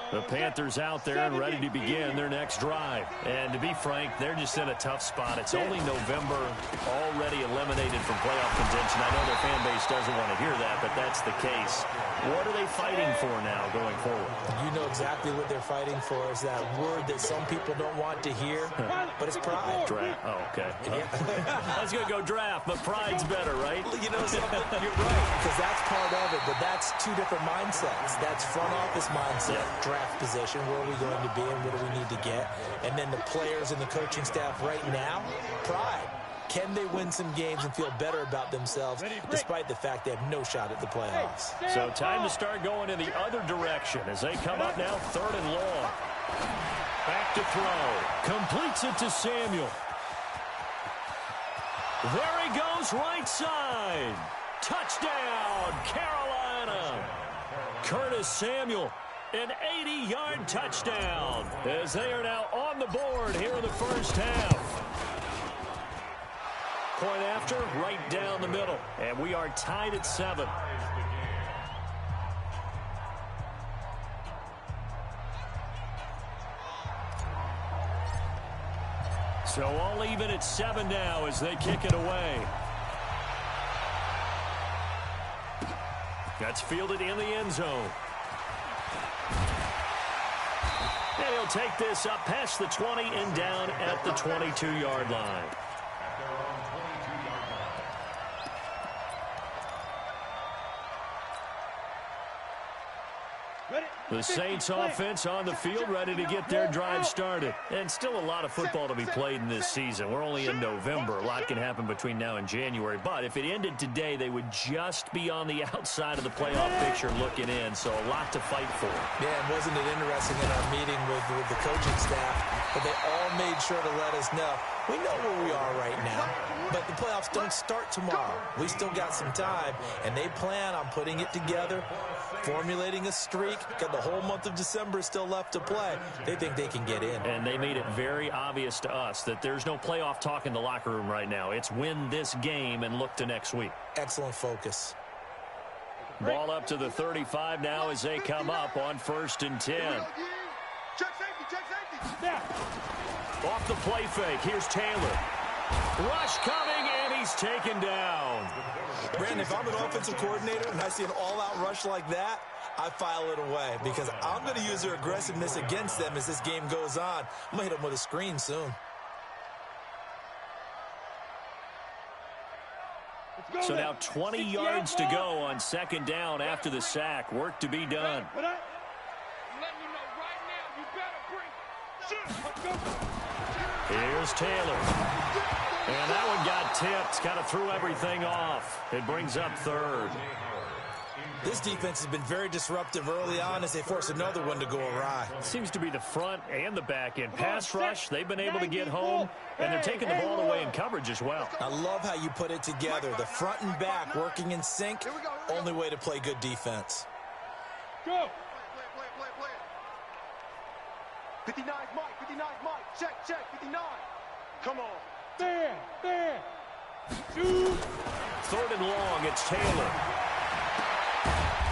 The Panthers out there and ready to begin their next drive. And to be frank, they're just in a tough spot. It's only November, already eliminated from playoff contention. I know their fan base doesn't want to hear that, but that's the case. What are they fighting for now going forward? You know exactly what they're fighting for is that word that some people don't want to hear, but it's pride. Draft. Oh, okay. I was going to go draft, but pride's better, right? You know something? You're right, because that's part of it, but that's two different mindsets. That's front office mindset, draft position, where are we going to be and what do we need to get? And then the players and the coaching staff right now, pride. Can they win some games and feel better about themselves despite the fact they have no shot at the playoffs? So time to start going in the other direction as they come up now 3rd and long. Back to throw. Completes it to Samuel. There he goes, right side. Touchdown, Carolina. Curtis Samuel, an 80-yard touchdown as they are now on the board here in the first half. Point after, right down the middle. And we are tied at 7. So all even at 7 now as they kick it away. That's fielded in the end zone. And he'll take this up past the 20 and down at the 22-yard line. The Saints offense on the field ready to get their drive started. And still a lot of football to be played in this season. We're only in November. A lot can happen between now and January. But if it ended today, they would just be on the outside of the playoff picture looking in. So a lot to fight for. Yeah, and wasn't it interesting in our meeting with the coaching staff, but they all made sure to let us know, we know where we are right now, but the playoffs don't start tomorrow. We still got some time, and they plan on putting it together, formulating a streak. Got the whole month of December still left to play. They think they can get in. And they made it very obvious to us that there's no playoff talk in the locker room right now. It's win this game and look to next week. Excellent focus. Ball up to the 35 now as they come up on 1st and 10. Check safety. Off the play fake. Here's Taylor. Rush coming, and he's taken down. Brandon, if I'm an offensive coordinator and I see an all-out rush like that, I file it away because I'm going to use their aggressiveness against them as this game goes on. I'm going to hit them with a screen soon. So now 20 yards to go on 2nd down after the sack. Work to be done. Here's Taylor. And that one got tipped. Kind of threw everything off. It brings up 3rd. This defense has been very disruptive early on as they force another one to go awry. Seems to be the front and the back end. Pass rush, they've been able to get home, and they're taking the ball away in coverage as well. I love how you put it together. The front and back working in sync. Only way to play good defense. Go. 59 Mike. Check. 59. Come on. There. Shoot. 3rd and long, it's Taylor.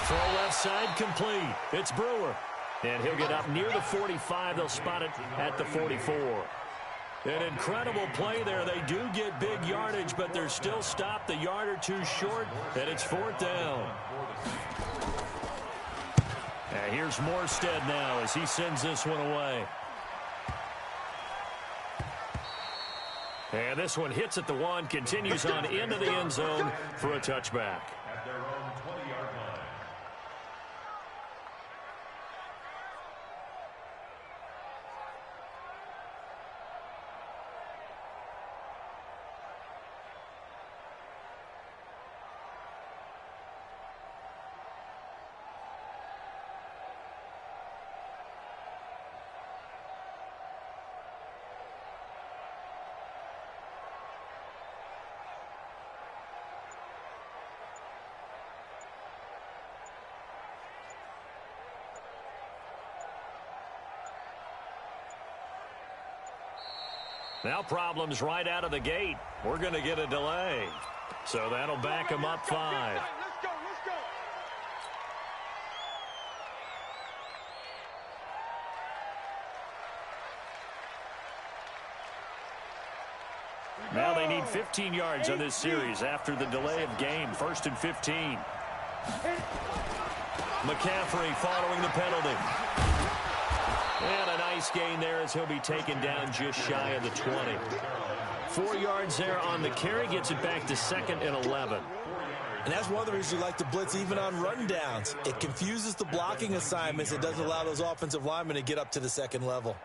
Throw left side complete. It's Brewer. And he'll get up near the 45. They'll spot it at the 44. An incredible play there. They do get big yardage, but they're still stopped a yard or two short, and it's 4th down. And here's Morstead now as he sends this one away. And this one hits at the 1, continues on into the end zone for a touchback. Now problems right out of the gate. We're going to get a delay. So that'll back them up 5. Now they need 15 yards on this series after the delay of game. 1st and 15. McCaffrey following the penalty. And a nice gain there as he'll be taken down just shy of the 20. 4 yards there on the carry. Gets it back to 2nd and 11. And that's one of the reasons you like to blitz even on rundowns. It confuses the blocking assignments. It doesn't allow those offensive linemen to get up to the second level.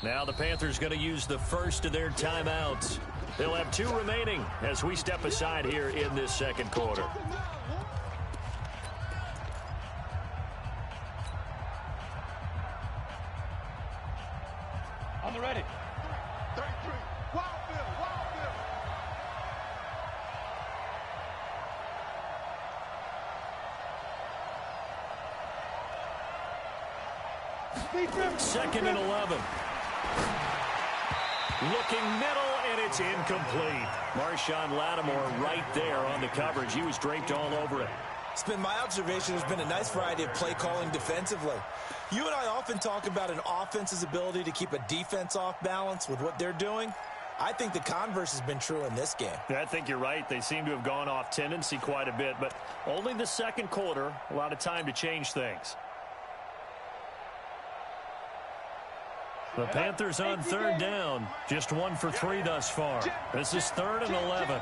Now the Panthers going to use the first of their timeouts. They'll have 2 remaining as we step aside here in this second quarter. On the ready. 33. Wild Bill. 2nd and 11. Looking middle, and it's incomplete. Marshawn Lattimore right there on the coverage. He was draped all over it. It's been my observation. There's been a nice variety of play calling defensively. You and I often talk about an offense's ability to keep a defense off balance with what they're doing. I think the converse has been true in this game. I think you're right. They seem to have gone off tendency quite a bit, but only the second quarter. A lot of time to change things. The Panthers on 3rd down. Just 1 for 3 thus far. This is 3rd and 11.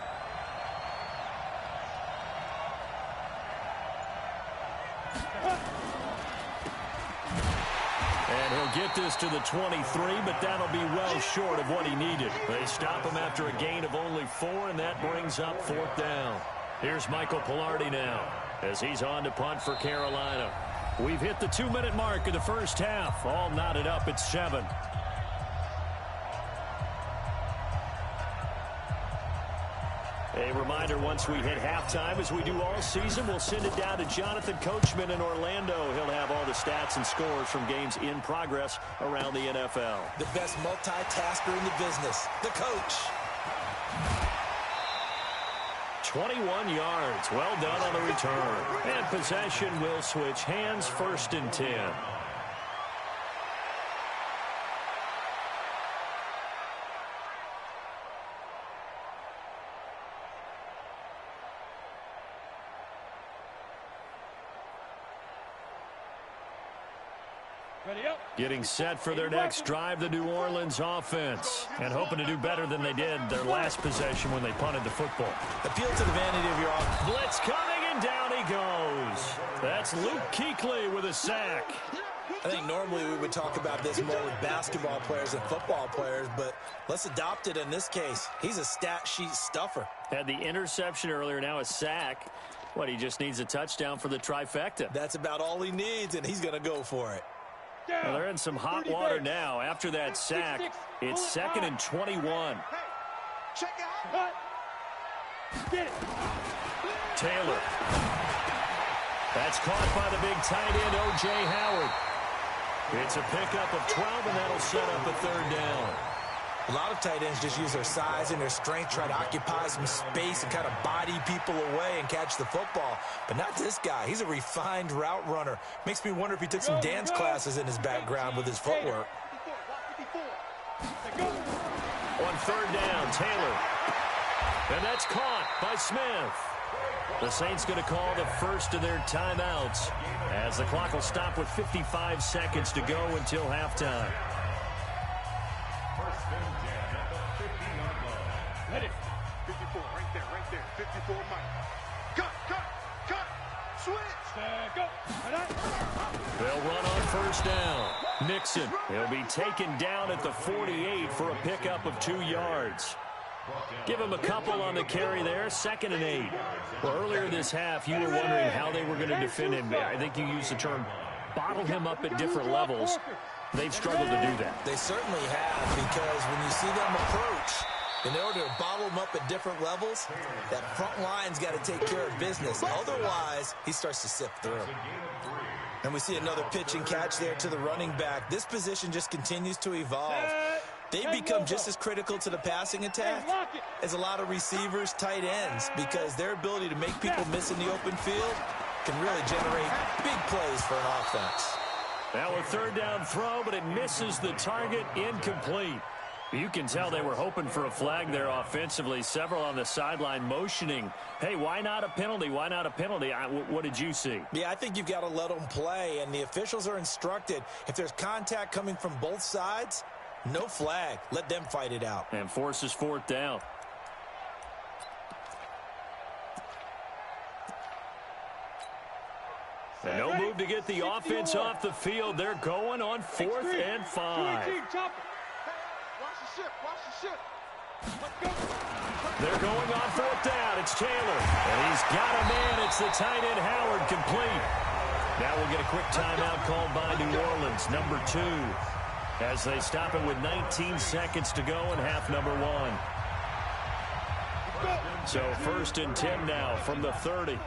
And he'll get this to the 23, but that'll be well short of what he needed. They stop him after a gain of only 4, and that brings up 4th down. Here's Michael Pilardi now as he's on to punt for Carolina. We've hit the 2-minute mark of the first half. All knotted up at 7. A reminder, once we hit halftime, as we do all season, we'll send it down to Jonathan Coachman in Orlando. He'll have all the stats and scores from games in progress around the NFL. The best multitasker in the business, the coach. 21 yards. Well done on the return. And possession will switch hands. 1st and 10. Getting set for their next drive, the New Orleans offense. And hoping to do better than they did their last possession when they punted the football. Appeal to the vanity of your offense. Blitz coming, and down he goes. That's Luke Kuechly with a sack. I think normally we would talk about this more with basketball players and football players, but let's adopt it in this case. He's a stat sheet stuffer. Had the interception earlier, now a sack. What, he just needs a touchdown for the trifecta. That's about all he needs, and he's going to go for it. Well, they're in some hot water now. After that sack, it's 2nd and 21. Taylor. That's caught by the big tight end, O.J. Howard. It's a pickup of 12, and that'll set up a 3rd down. A lot of tight ends just use their size and their strength, try to occupy some space and kind of body people away and catch the football. But not this guy. He's a refined route runner. Makes me wonder if he took some dance classes in his background with his footwork. On 3rd down, Taylor. And that's caught by Smith. The Saints going to call the first of their timeouts as the clock will stop with 55 seconds to go until halftime. Ready. 54, right there. 54, Mike. Cut. Switch. Go. They'll run on 1st down. Nixon, he'll be taken down at the 48 for a pickup of 2 yards. Give him a couple on the carry there. 2nd and 8. Well, earlier this half, you were wondering how they were going to defend him. I think you used the term bottle him up at different levels. They've struggled to do that. They certainly have, because when you see them approach, in order to bottle him up at different levels, that front line's got to take care of business. Otherwise, he starts to sift through. And we see another pitch and catch there to the running back. This position just continues to evolve. They become just as critical to the passing attack as a lot of receivers, tight ends, because their ability to make people miss in the open field can really generate big plays for an offense. Now a third down throw, but it misses the target, incomplete. You can tell they were hoping for a flag there offensively. Several on the sideline motioning, hey, why not a penalty? Why not a penalty? What did you see? Yeah, I think you've got to let them play, and the officials are instructed. If there's contact coming from both sides, no flag. Let them fight it out. And forces fourth down. And no move to get the offense off the field. They're going on 4th and 5. They're going on 4th down. It's Taylor. And he's got a man. It's the tight end, Howard, complete. Now we'll get a quick timeout called by New Orleans, number 2, as they stop it with 19 seconds to go in half number 1. So 1st and 10 now from the 30.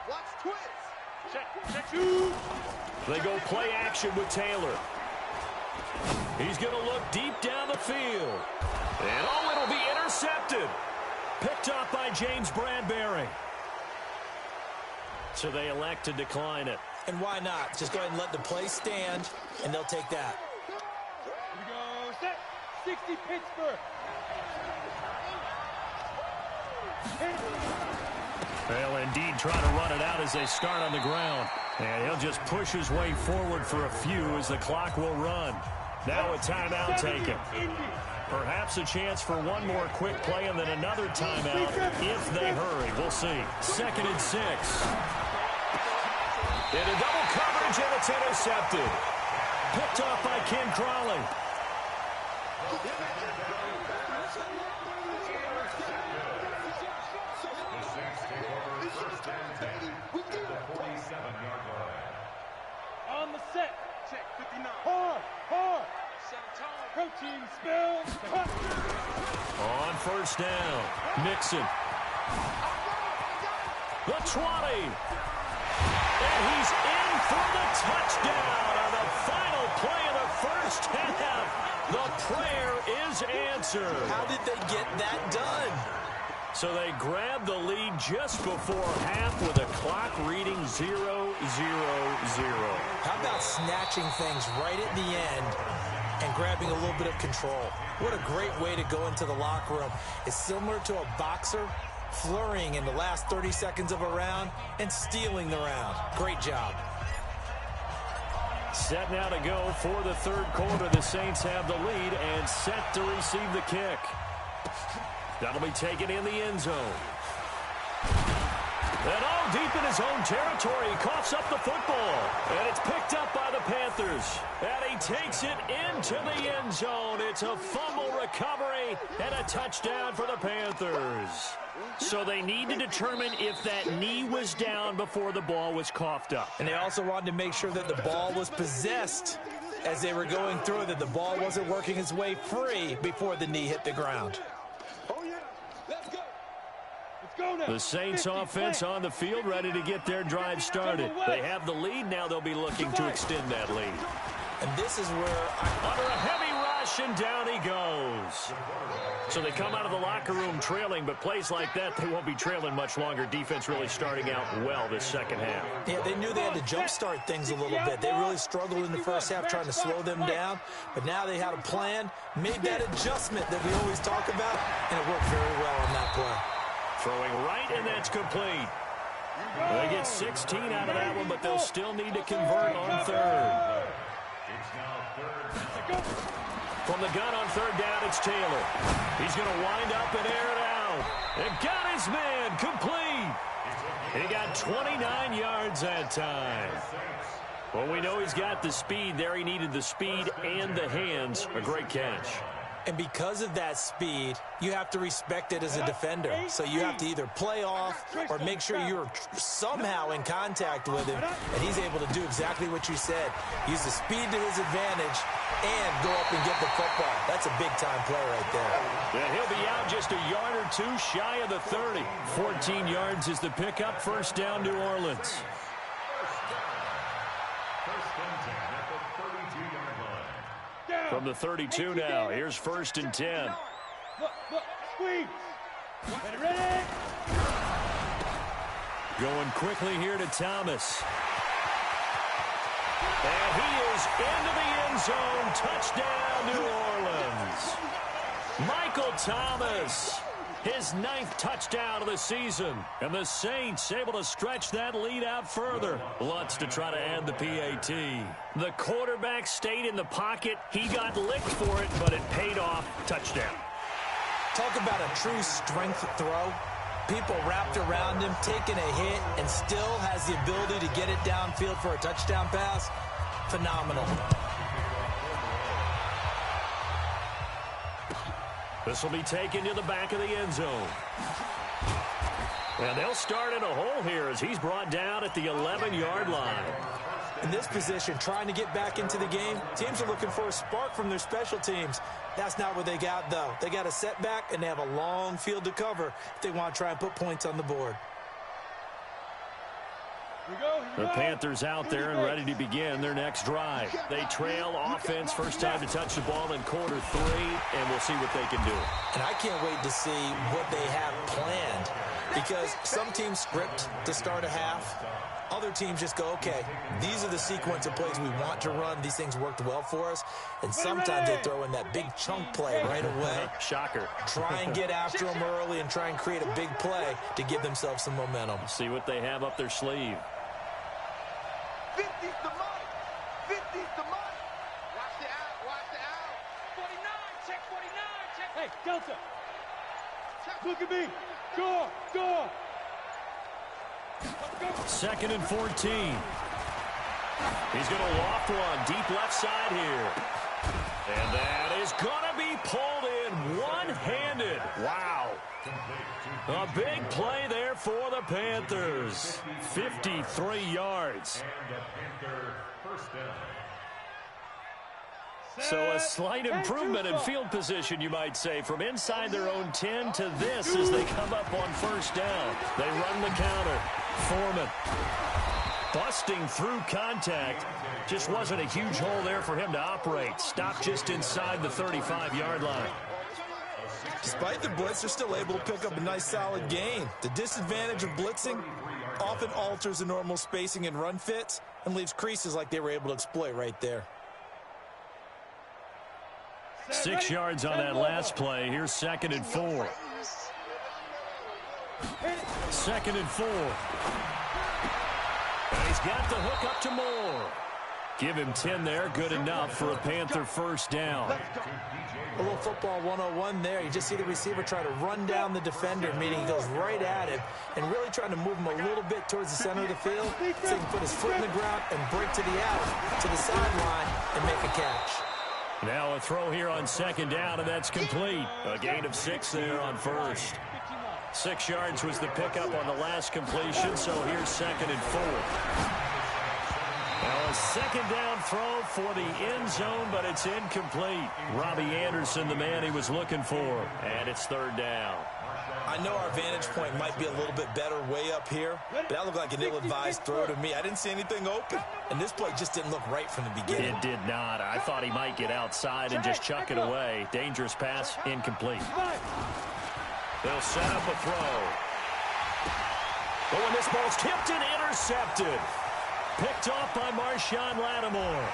Watch twist. Check. They go play action with Taylor. He's going to look deep down the field. And it'll be intercepted. Picked up by James Bradbury. So they elect to decline it. And why not? Just go ahead and let the play stand, and they'll take that. Here we go. Set. 60 Pittsburgh. They'll indeed try to run it out as they start on the ground. And he'll just push his way forward for a few as the clock will run. Now a timeout taken. Perhaps a chance for one more quick play and then another timeout if they hurry. We'll see. 2nd and 6. In a double coverage, and it's intercepted. Picked off by Ken Crawley. On the set. Check 59. Hard. Protein spill. On 1st down, Mixon. The 20. And he's in for the touchdown on the final play of the 1st half. The prayer is answered. How did they get that done? So they grabbed the lead just before half with a clock reading 0-0-0. How about snatching things right at the end and grabbing a little bit of control? What a great way to go into the locker room. It's similar to a boxer flurrying in the last 30 seconds of a round and stealing the round. Great job. Set now to go for the 3rd quarter. The Saints have the lead and set to receive the kick. That'll be taken in the end zone. And all deep in his own territory, he coughs up the football. And it's picked up by the Panthers. And he takes it into the end zone. It's a fumble recovery and a touchdown for the Panthers. So they need to determine if that knee was down before the ball was coughed up. And they also wanted to make sure that the ball was possessed as they were going through it, that the ball wasn't working its way free before the knee hit the ground. The Saints offense on the field ready to get their drive started. They have the lead. Now they'll be looking to extend that lead. And this is where under a heavy rush, and down he goes. So they come out of the locker room trailing, but plays like that, they won't be trailing much longer. Defense really starting out well this 2nd half. Yeah, they knew they had to jumpstart things a little bit. They really struggled in the 1st half trying to slow them down, but now they had a plan, made that adjustment that we always talk about, and it worked very well on that play. Throwing right, and that's complete. They get 16 out of that one, but they'll still need to convert on 3rd. From the gun on 3rd down, it's Taylor. He's going to wind up and air it out. And got his man complete. He got 29 yards that time. Well, we know he's got the speed there. He needed the speed and the hands. A great catch. And because of that speed, you have to respect it as a defender. So you have to either play off or make sure you're somehow in contact with him, and he's able to do exactly what you said. Use the speed to his advantage and go up and get the football. That's a big-time play right there. And he'll be out just a yard or two shy of the 30. 14 yards is the pickup. First down, New Orleans. From the 32 now, here's 1st and 10. Look, squeeze. Ready? Going quickly here to Thomas. And he is into the end zone. Touchdown, New Orleans. Michael Thomas, his 9th touchdown of the season. And the Saints able to stretch that lead out further. Lutz to try to add the PAT. The quarterback stayed in the pocket. He got licked for it, but it paid off. Touchdown. Talk about a true strength throw. People wrapped around him, taking a hit, and still has the ability to get it downfield for a touchdown pass. Phenomenal. This will be taken to the back of the end zone. And they'll start in a hole here as he's brought down at the 11-yard line. In this position, trying to get back into the game, teams are looking for a spark from their special teams. That's not what they got, though. They got a setback, and they have a long field to cover if they want to try and put points on the board. The Panthers out there and ready to begin their next drive. They trail offense, first time to touch the ball in quarter 3, and we'll see what they can do. And I can't wait to see what they have planned, because some teams script to start a half. Other teams just go, okay, these are the sequence of plays we want to run. These things worked well for us. And sometimes they throw in that big chunk play right away. Shocker. Try and get after them early and try and create a big play to give themselves some momentum. See what they have up their sleeve. 50's the money. 50's the money. Watch the out. 49, check 49, check. Hey, Delta. Look at me. Go. 2nd and 14. He's going to loft one deep left side here. And that is going to be pulled in one-handed. Wow. A big play there for the Panthers. 53 yards. So a slight improvement in field position, you might say, from inside their own 10 to this as they come up on first down. They run the counter. Foreman busting through contact. Just wasn't a huge hole there for him to operate. Stopped just inside the 35-yard line. Despite the blitz, they're still able to pick up a nice solid gain. The disadvantage of blitzing often alters the normal spacing and run fits and leaves creases like they were able to exploit right there. 6 yards on that last play. Here's 2nd and 4. 2nd and 4. And he's got the hook up to Moore. Give him 10 there. Good enough for a Panther first down. A little football 101 there. You just see the receiver try to run down the defender, meaning he goes right at him and really trying to move him a little bit towards the center of the field so he can put his foot in the ground and break to the out, to the sideline, and make a catch. Now a throw here on 2nd down, and that's complete. A gain of 6 there on first. 6 yards was the pickup on the last completion, so here's 2nd and 4. Now a 2nd down throw for the end zone, but it's incomplete. Robbie Anderson, the man he was looking for, and it's 3rd down. I know our vantage point might be a little bit better way up here, but that looked like an ill-advised throw to me. I didn't see anything open, and this play just didn't look right from the beginning. It did not. I thought he might get outside and just chuck it away. Dangerous pass, incomplete. They'll set up a throw. Oh, and this ball's tipped and intercepted. Picked off by Marshawn Lattimore.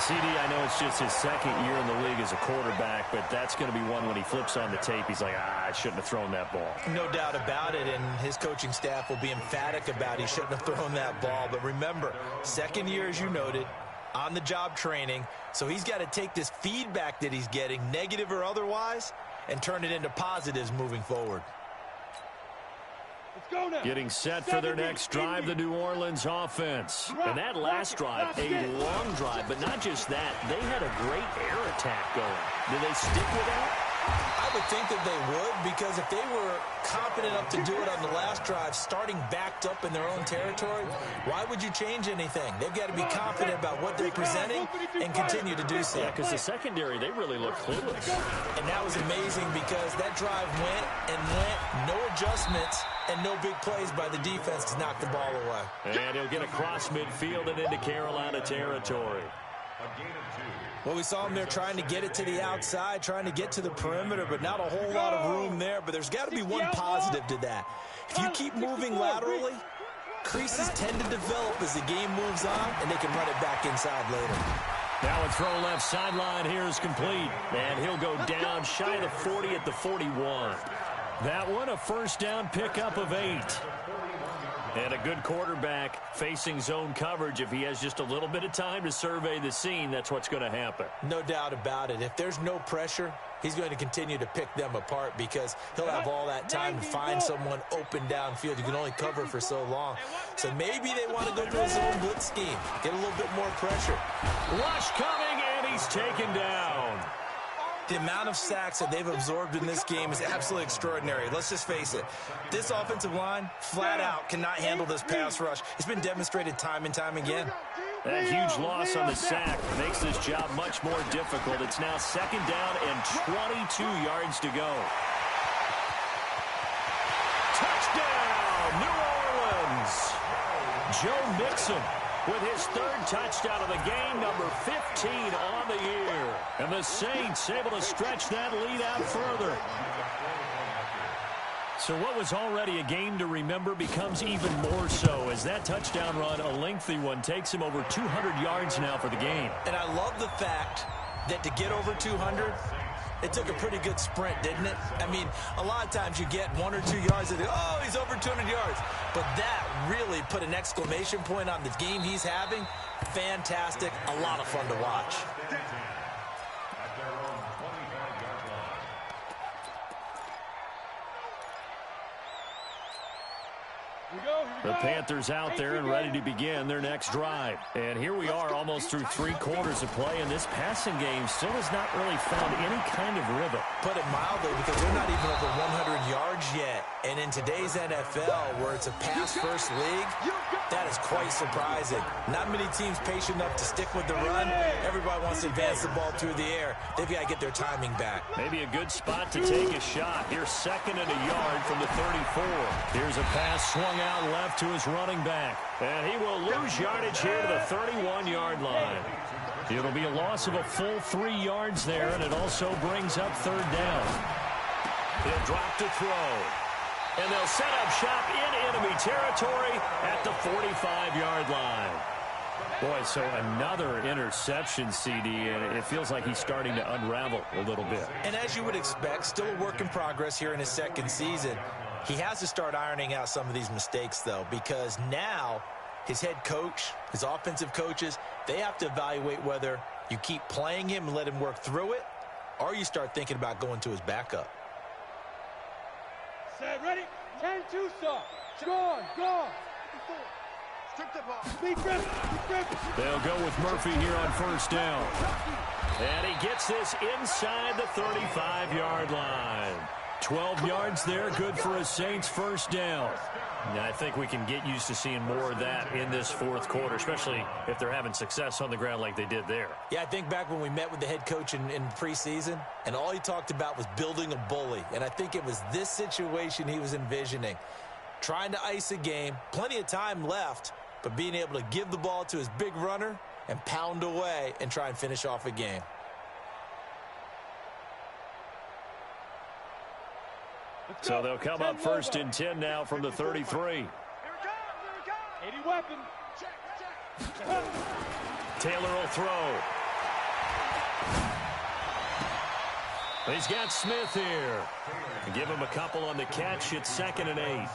CD, I know it's just his 2nd year in the league as a quarterback, but that's going to be one when he flips on the tape. He's like, I shouldn't have thrown that ball. No doubt about it, and his coaching staff will be emphatic about he shouldn't have thrown that ball. But remember, 2nd year, as you noted, on-the-job training, so he's got to take this feedback that he's getting, negative or otherwise, and turn it into positives moving forward. Getting set for their next drive, the New Orleans offense. And that last drive, a long drive, but not just that. They had a great air attack going. Did they stick with that? I would think that they would, because if they were confident enough to do it on the last drive, starting backed up in their own territory, why would you change anything? They've got to be confident about what they're presenting and continue to do so. Yeah, because the secondary, they really look clueless. And that was amazing because that drive went and went, no adjustments, and no big plays by the defense to knock the ball away. And he'll get across midfield and into Carolina territory. Well, we saw him there trying to get it to the outside, trying to get to the perimeter, but not a whole lot of room there. But there's got to be one positive to that. If you keep moving laterally, creases tend to develop as the game moves on, and they can run it back inside later. Now a throw left sideline here is complete. And he'll go down shy of the 40 at the 41. That one, a first down pickup of 8. And a good quarterback facing zone coverage. If he has just a little bit of time to survey the scene, that's what's going to happen. No doubt about it. If there's no pressure, he's going to continue to pick them apart because he'll have all that time to find someone open downfield. You can only cover for so long. So maybe they want to go to a zone blitz scheme, get a little bit more pressure. Rush coming, and he's taken down. The amount of sacks that they've absorbed in this game is absolutely extraordinary. Let's just face it. This offensive line, flat out, cannot handle this pass rush. It's been demonstrated time and time again. That huge loss on the sack makes this job much more difficult. It's now second down and 22 yards to go. Touchdown, New Orleans! Joe Mixon with his third touchdown of the game, number 15 on the year. And the Saints able to stretch that lead out further. So what was already a game to remember becomes even more so as that touchdown run, a lengthy one, takes him over 200 yards now for the game. And I love the fact that to get over 200, it took a pretty good sprint, didn't it? I mean, a lot of times you get 1 or 2 yards and oh, he's over 200 yards. But that really put an exclamation point on the game he's having. Fantastic. A lot of fun to watch. The Panthers out there and ready to begin their next drive. And here we are almost through 3 quarters of play, and this passing game still has not really found any kind of rhythm. Put it mildly, because they're not even over 100 yards yet. And in today's NFL, where it's a pass-first league, that is quite surprising. Not many teams patient enough to stick with the run. Everybody wants to advance the ball through the air. They've got to get their timing back. Maybe a good spot to take a shot. Here's second and a yard from the 34. Here's a pass swung out left to his running back. And he will lose yardage here to the 31-yard line. It'll be a loss of a full 3 yards there, and it also brings up third down. He'll drop to throw. And they'll set up shop in enemy territory at the 45-yard line. Boy, so another interception, CD, and it feels like he's starting to unravel a little bit. And as you would expect, still a work in progress here in his second season. He has to start ironing out some of these mistakes, though, because now his head coach, his offensive coaches, they have to evaluate whether you keep playing him and let him work through it, or you start thinking about going to his backup. Set, ready? 10-2, sir. Go. They'll go with Murphy here on first down. And he gets this inside the 35-yard line. 12 yards there, good for a Saints first down. And I think we can get used to seeing more of that in this fourth quarter, especially if they're having success on the ground like they did there. Yeah, I think back when we met with the head coach in preseason, and all he talked about was building a bully. And I think it was this situation he was envisioning. Trying to ice a game, plenty of time left, but being able to give the ball to his big runner and pound away and try and finish off a game. So they'll come up first and 10 now from the 33. 80 weapon. Taylor will throw. He's got Smith here. Give him a couple on the catch. It's second and 8.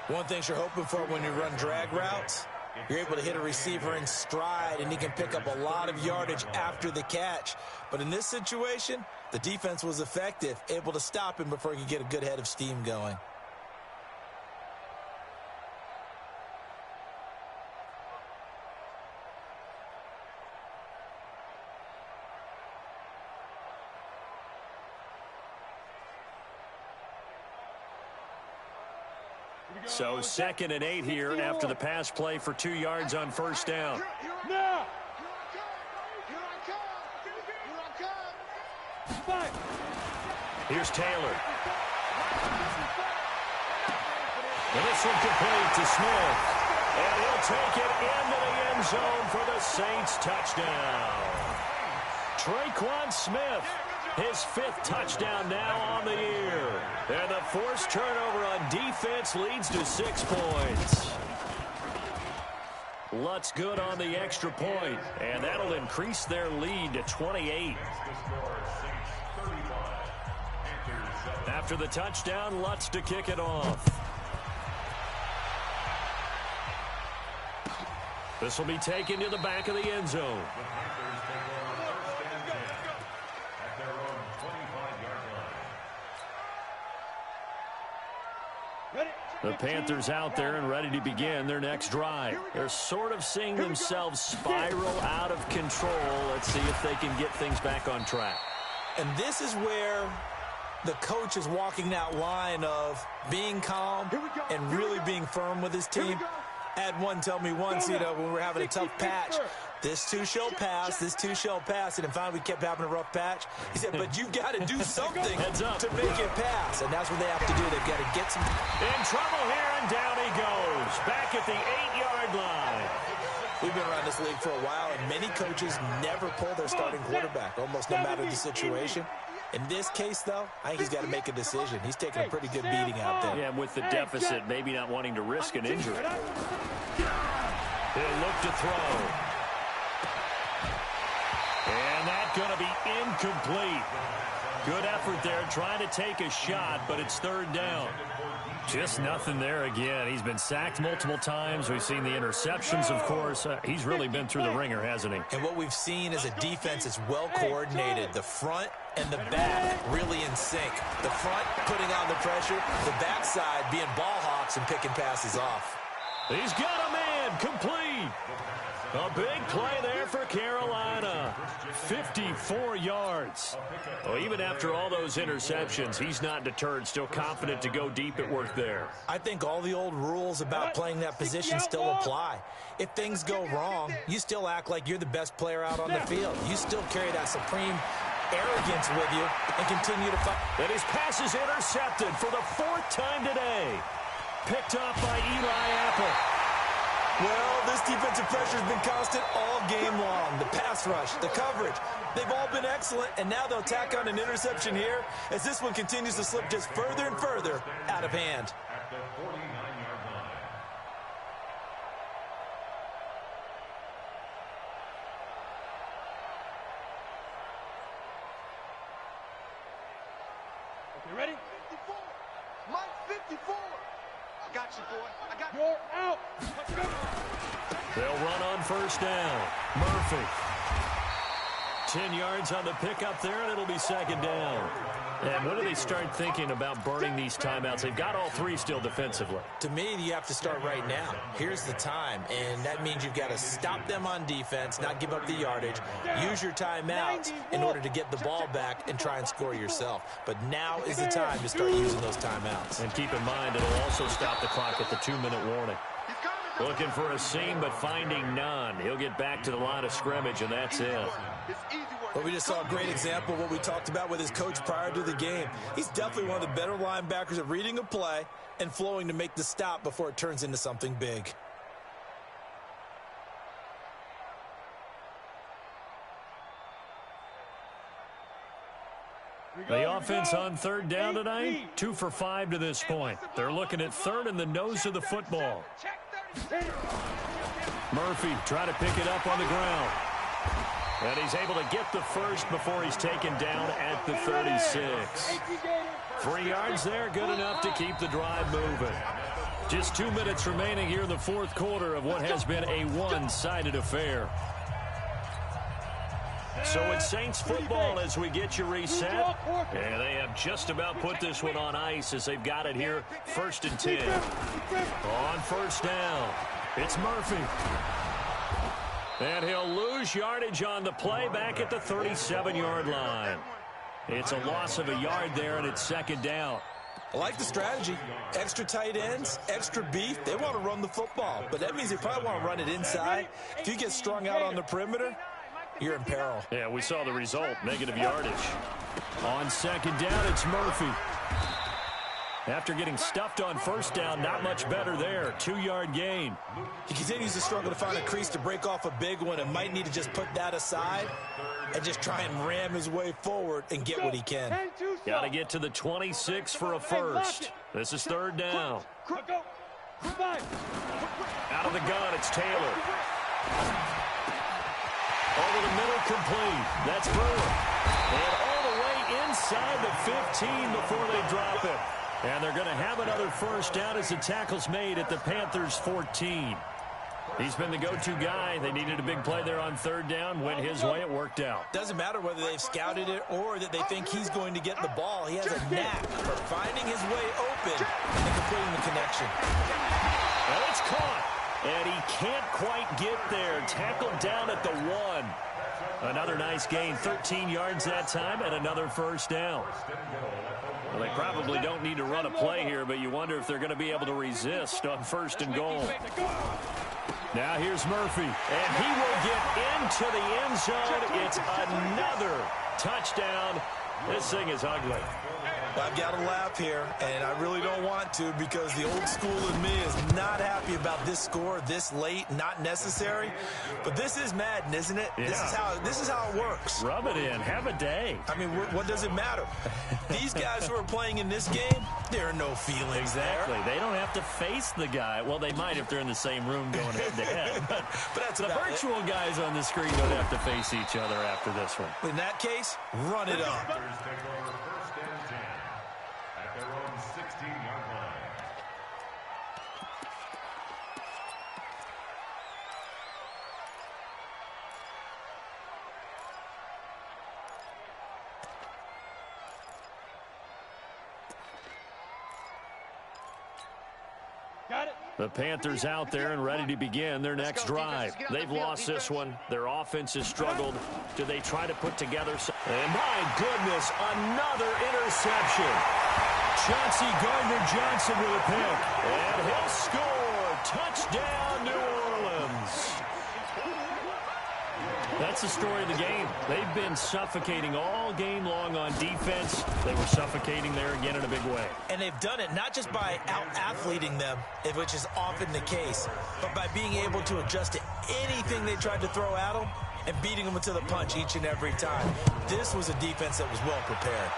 One thing you're hoping for when you run drag routes, you're able to hit a receiver in stride, and he can pick up a lot of yardage after the catch. But in this situation, the defense was effective, able to stop him before he could get a good head of steam going. So 2nd and 8 here after the pass play for 2 yards on first down. Now. Here's Taylor. And this one complete to Smith. And he'll take it into the end zone for the Saints touchdown. Traquan Smith, his 5th touchdown now on the year. And the forced turnover on defense leads to 6 points. Lutz good on the extra point, and that'll increase their lead to 28. After the touchdown, Lutz to kick it off. This will be taken to the back of the end zone. The Panthers out there and ready to begin their next drive. They're sort of seeing themselves spiral out of control. Let's see if they can get things back on track. And this is where the coach is walking that line of being calm and really being firm with his team. I had one tell me once, when we were having a tough patch, this too shall pass, this too shall pass. And finally we kept having a rough patch. He said, but you've got to do something to make it pass. And that's what they have to do. They've got to get some. In trouble here, and down he goes. Back at the 8-yard line. We've been around this league for a while, and many coaches never pull their starting quarterback, almost no matter the situation. In this case, though, I think he's got to make a decision. He's taking a pretty good beating out there. Yeah, with the deficit, maybe not wanting to risk an injury. He'll look to throw. And that's going to be incomplete. Good effort there, trying to take a shot, but it's 3rd down. Just nothing there again. He's been sacked multiple times. We've seen the interceptions, of course. He's really been through the ringer, hasn't he? And what we've seen is a defense that's well coordinated. The front and the back really in sync. The front putting on the pressure, the backside being ball hawks and picking passes off. He's got a man, complete. A big play there for Carolina. 54 yards. Well, even after all those interceptions, he's not deterred, still confident to go deep at work there. I think all the old rules about playing that position still apply. If things go wrong, you still act like you're the best player out on the field. You still carry that supreme arrogance with you and continue to fight. And his pass is intercepted for the 4th time today. Picked up by Eli Apple. Well, this defensive pressure has been constant all game long. The pass rush, the coverage, they've all been excellent, and now they'll tack on an interception here as this one continues to slip just further and further out of hand. At the 49-yard line. You ready? 54. Mike 54. I got you, boy. I got you. You're out. They'll run on first down. Murphy. 10 yards on the pickup there, and it'll be 2nd down. And when do they start thinking about burning these timeouts? They've got all 3 still defensively. To me, you have to start right now. Here's the time, and that means you've got to stop them on defense, not give up the yardage, use your timeouts in order to get the ball back and try and score yourself. But now is the time to start using those timeouts. And keep in mind, it'll also stop the clock at the 2-minute warning. Looking for a seam, but finding none. He'll get back to the line of scrimmage, and that's it. Well, we just saw a great example of what we talked about with his coach prior to the game. He's definitely one of the better linebackers at reading a play and flowing to make the stop before it turns into something big. The offense on 3rd down tonight, 2 for 5 to this point. They're looking at 3rd and the nose of the football. Murphy trying to pick it up on the ground. And he's able to get the first before he's taken down at the 36. 3 yards there, good enough to keep the drive moving. Just 2 minutes remaining here in the 4th quarter of what has been a one-sided affair. So it's Saints football as we get you reset. And they have just about put this one on ice as they've got it here, 1st and 10. On first down, it's Murphy. And he'll lose yardage on the play back at the 37-yard line. It's a loss of a yard there, and it's 2nd down. I like the strategy. Extra tight ends, extra beef. They want to run the football, but that means they probably want to run it inside. If you get strung out on the perimeter, you're in peril. Yeah, we saw the result, negative yardage. On second down, it's Murphy. After getting stuffed on first down, not much better there. 2-yard gain. He continues to struggle to find a crease to break off a big one and might need to just put that aside and just try and ram his way forward and get what he can. Got to get to the 26 for a first. This is third down. Out of the gun, it's Taylor. Over the middle, complete. That's Brewer. And all the way inside the 15 before they drop it. And they're going to have another first down as the tackle's made at the Panthers' 14. He's been the go-to guy. They needed a big play there on third down. Went his way. It worked out. Doesn't matter whether they've scouted it or that they think he's going to get the ball. He has a knack for finding his way open and completing the connection. Well, it's caught. And he can't quite get there. Tackled down at the 1. Another nice gain. 13 yards that time and another first down. Well, they probably don't need to run a play here, but you wonder if they're going to be able to resist on first and goal. Now here's Murphy, and he will get into the end zone. It's another touchdown. This thing is ugly. I've got to laugh here, and I really don't want to because the old school in me is not happy about this score this late, not necessary. But this is Madden, isn't it? Yeah. This is how it works. Rub it in. Have a day. I mean, what does it matter? These guys who are playing in this game, there are no feelings Exactly. there. They don't have to face the guy. Well, they might if they're in the same room going head-to-head. But that's the virtual guys on the screen don't have to face each other after this one. In that case, run it up. At their own 16-yard line. Got it. The Panthers out there and ready to begin their next drive. They've lost this one. Their offense has struggled. Do they try to put together some... And my goodness, another interception. Chauncey Gardner-Johnson with a pick. And he'll score. Touchdown, New Orleans. That's the story of the game. They've been suffocating all game long on defense. They were suffocating there again in a big way. And they've done it not just by out-athleting them, which is often the case, but by being able to adjust to anything they tried to throw at them and beating them to the punch each and every time. This was a defense that was well prepared.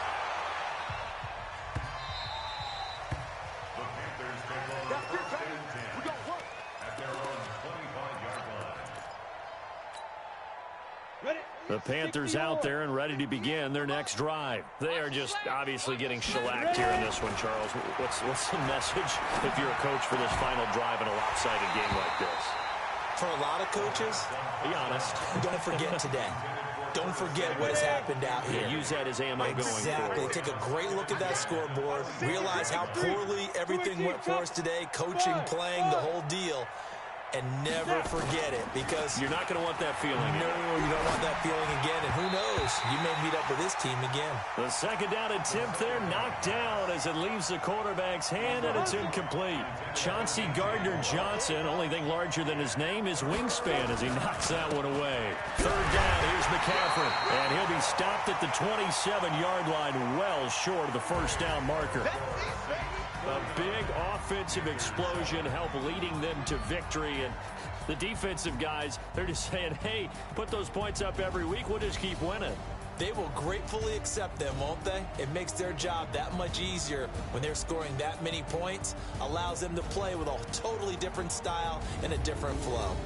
The Panthers out there and ready to begin their next drive. They are just obviously getting shellacked here in this one, Charles. What's the message if you're a coach for this final drive in a lopsided game like this? For a lot of coaches, Be honest. don't forget today. Don't forget what has happened out here. Yeah, use that as ammo going Exactly. forward. Take a great look at that scoreboard. Realize how poorly everything went for us today. Coaching, playing, the whole deal. And never forget it, because You're not going to want that feeling. no, you don't want that feeling again. And who knows? You may meet up with this team again. The second down attempt there knocked down as it leaves the quarterback's hand, and it's incomplete. Chauncey Gardner-Johnson, only thing larger than his name is wingspan as he knocks that one away. Third down, here's McCaffrey, and he'll be stopped at the 27-yard line, well short of the first down marker. A big offensive explosion helped leading them to victory. And the defensive guys, they're just saying, hey, put those points up every week. We'll just keep winning. They will gratefully accept them, won't they? It makes their job that much easier when they're scoring that many points. Allows them to play with a totally different style and a different flow.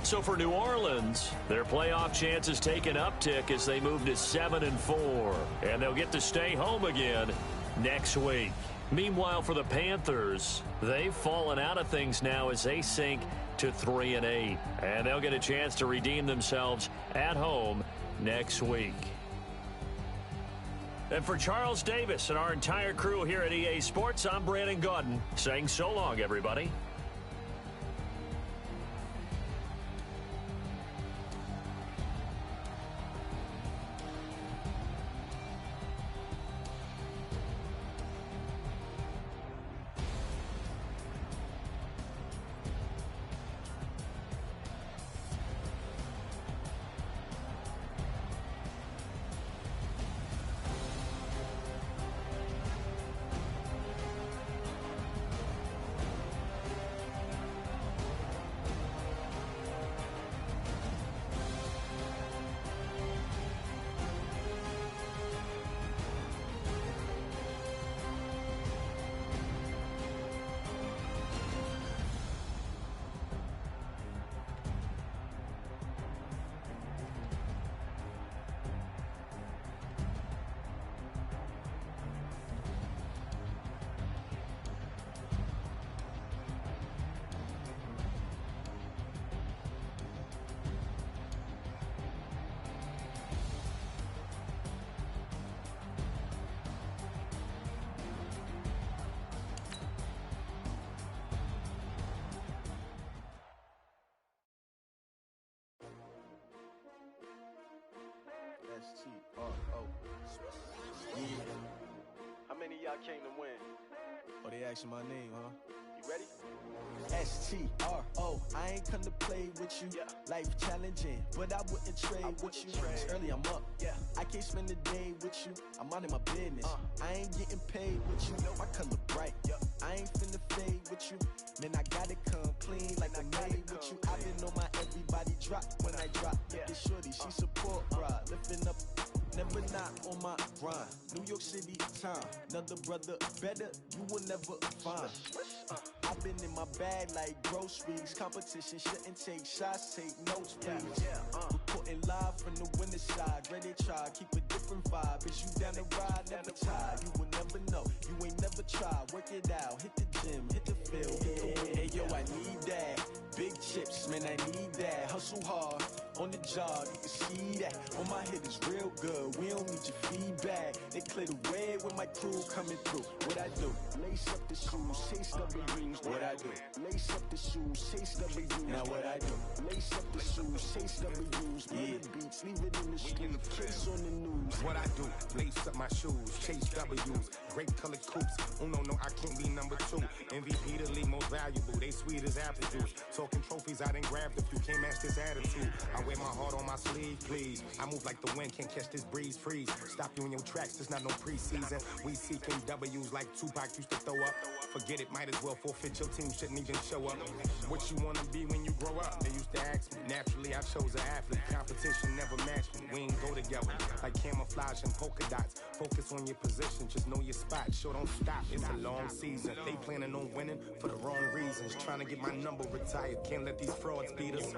So for New Orleans, their playoff chances take an uptick as they move to 7-4. And they'll get to stay home again next week. Meanwhile, for the Panthers, they've fallen out of things now as they sink to 3-8. And they'll get a chance to redeem themselves at home next week. And for Charles Davis and our entire crew here at EA Sports, I'm Brandon Gaudin saying so long, everybody. S-T-R-O. Yeah. How many of y'all came to win? Oh, they asking my name, huh? You ready? S-T-R-O. I ain't come to play with you. Yeah. Life challenging, but I wouldn't trade with you. It's early, I'm up. Yeah. I can't spend the day with you. I'm minding my business. I ain't getting paid with you. My color bright. Yeah. I ain't finna fade with you. Man, I gotta come clean like I made with you. I've been on my everybody drop when I drop. Look at shorty, she support ride. Lifting up, never not on my grind. New York City time. Another brother better, you will never find. I've been in my bag like groceries. Competition shouldn't take shots, take notes, please. Reporting live from the winter side. Ready to try, keep a different vibe. Is you down the ride, never tired. You will never know, you ain't never tried. Work it out, hit the gym, hit the field, hit the wind. Hey yo, I need that. Big chips, man, I need that. Hustle hard, on the job, you can see that. On my hit is real good, we don't need your feedback. They clear the way when my crew coming through. What I do? Lace up the shoes, chase W's. What I do? Lace up the shoes, chase W's. Now what I do? Lace up the shoes, chase W's. Play the beats, leave it in the street, case on the news. What I do? Lace up my shoes, chase W's. Great colored coops. Oh no, I can't be number 2. MVP the league most valuable. They sweet as apple juice. Talking trophies, I done grabbed a few. Can't match this attitude. I wear my heart on my sleeve, please. I move like the wind, can't catch this breeze, freeze. Stop you in your tracks, there's not no preseason. We seeking W's like Tupac used to throw up. Forget it, might as well forfeit. Your team shouldn't even show up. What you wanna be when you grow up? They used to ask me. Naturally, I chose an athlete. Competition never matched me. We ain't go together like camouflage and polka dots. Focus on your position, just know your spot. Sure, don't stop. It's a long season. They planning on winning for the wrong reasons. Trying to get my number retired. Can't let these frauds beat us.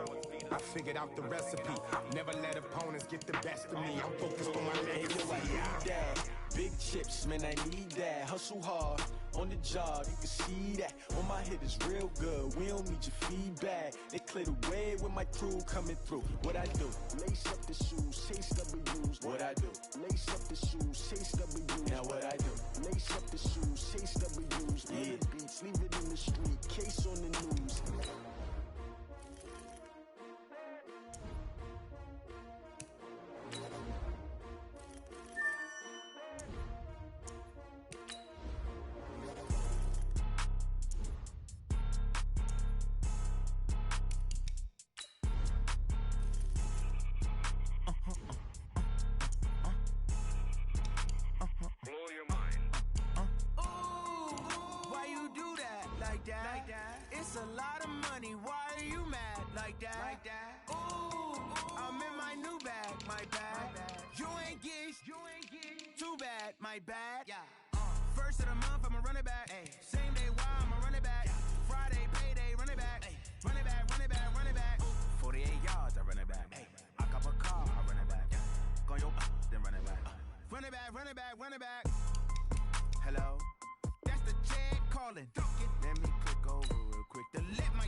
I figured out the recipe. Never let opponents get the best of me. I'm focused on my legacy. I need that. Big chips, man, I need that. Hustle hard, on the job, you can see that. On my hit is real good, we don't need your feedback. They clear the way when my crew coming through. What I do? Lace up the shoes, chase W's. What I do? Lace up the shoes, chase W's. Now what I do? Lace up the shoes, chase W's. Play the beats, leave it in the street, case on the news. It's a lot of money, why are you mad like that? Ooh, I'm in my new bag, my bad. You ain't get too bad, my bad. First of the month, I'ma run it back. Same day, why I'ma run it back. Friday, payday, run it back. Run it back, run it back, run it back. 48 yards, I run it back. I cop a car, I run it back. Go yo, then run it back. Run it back, run it back, run it back. Hello? That's the Chad calling. Let me click over real quick to let my